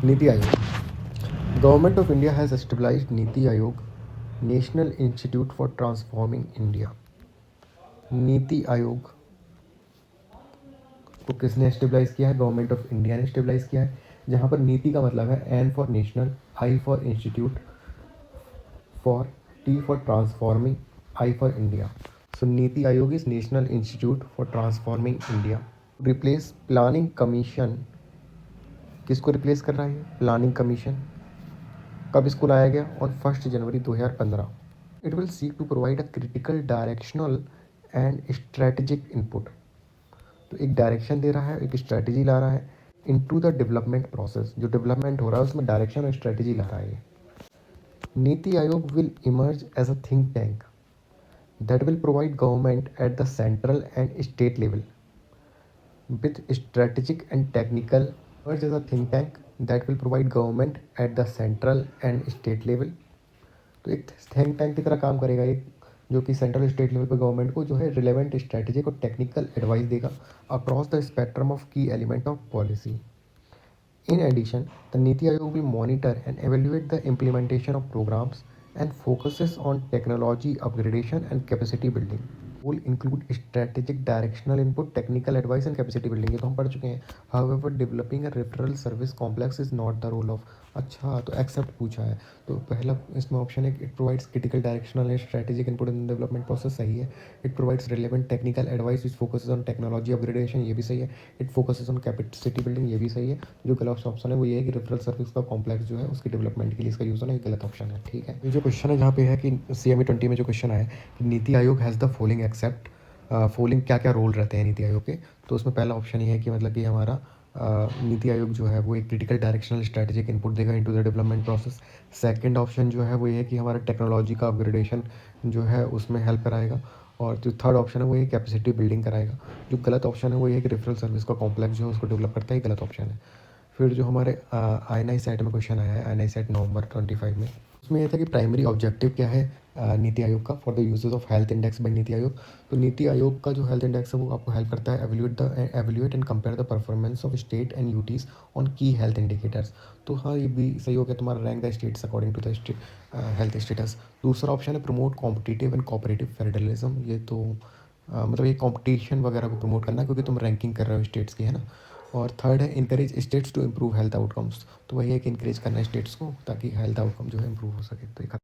NITI Aayog. Government of India has established NITI Aayog, national institute for transforming India. NITI Aayog को किसने एस्टेब्लाइज किया है? गवर्नमेंट ऑफ इंडिया ने एस्टेब्लाइज किया है। जहाँ पर नीति का मतलब है N for national, I for institute, for T for transforming, I for India. So NITI Aayog is national institute for transforming India. Replace planning commission. किसको रिप्लेस कर रहा है? Planning commission. कब इसको लाया गया? On 1 January 2015। It will seek to provide a critical directional and strategic input. तो एक डायरेक्शन दे रहा है, एक स्ट्रेटेजी ला रहा है इनटू द डेवलपमेंट प्रोसेस। जो डेवलपमेंट हो रहा है उसमें डायरेक्शन और स्ट्रेटेजी ला रहा है। NITI Aayog will emerge as a think tank that will provide government at the central and state level with strategic and technical emerge as a think tank that will provide government at the central and state level। तो एक think tank की तरह काम करेगा एक, जो कि central state level पर गवर्नमेंट को जो है रिलेवेंट स्ट्रेटेजिक और टेक्निकल एडवाइस देगा अक्रॉस द स्पेक्ट्रम ऑफ की element of policy. In addition, the Niti Aayog will monitor and evaluate the implementation of programs and focuses on technology upgradation and capacity building. Will include strategic directional input, technical advice and capacity building। ये तो हम पढ़ चुके हैं। However, developing a referral service complex is not the role of। अच्छा, तो accept पूछा है, तो पहला इसमें ऑप्शन है it provides critical directional and strategic input in development process, सही है। It provides relevant technical advice which focuses on technology upgradation, ये भी सही है। It focuses on capacity building, ये भी सही है। जो गलत ऑप्शन है वो ये है कि रेफरल सर्विस का कॉम्प्लेक्स जो है उसकी डेवलपमेंट के लिए इसका यूज़ होना, ये गलत ऑप्शन है। ठीक है, ये जो क्वेश्चन है जहाँ पे है कि CME 20 में जो क्वेश्चन आया कि NITI Aayog has the following except, following क्या क्या रोल रहते हैं नीति आयोग के, तो उसमें पहला ऑप्शन ये है कि मतलब कि हमारा नीति आयोग जो है वो एक क्रिटिकल डायरेक्शनल स्ट्रेटेजिक इनपुट देगा into the development process. Second option जो है वो ये है कि हमारा टेक्नोलॉजी का अपग्रेडेशन जो है उसमें हेल्प कराएगा। और जो थर्ड ऑप्शन है वो ये कैपेसिटी बिल्डिंग कराएगा। जो गलत ऑप्शन है वो ये कि रेफरल सर्विस का कॉम्प्लेक्स जो है उसको डेवलप करता है, गलत ऑप्शन है। फिर जो हमारे INI सेट में क्वेश्चन आया है, INI सेट नवंबर 25 में, उसमें यह था कि प्राइमरी ऑब्जेक्टिव क्या है नीति आयोग का for the uses of health index bye NITI Aayog. तो नीति आयोग का जो हेल्थ इंडेक्स है वो आपको हेल्प करता है evaluate and compare the performance of state and UTs on key health indicators. तो हाँ, ये भी सही हो गया तुम्हारा, rank the states according to the health status. दूसरा ऑप्शन है promote competitive and cooperative federalism. ये तो मतलब ये कंपटीशन वगैरह को प्रमोट करना, क्योंकि तुम रैंकिंग कर रहे हो स्टेट्स की, है ना। और थर्ड है encourage states to improve health outcomes. तो वही है कि इनकरेज करना है स्टेट्स को ताकि हेल्थ आउटकम जो है इम्प्रूव हो सके। तो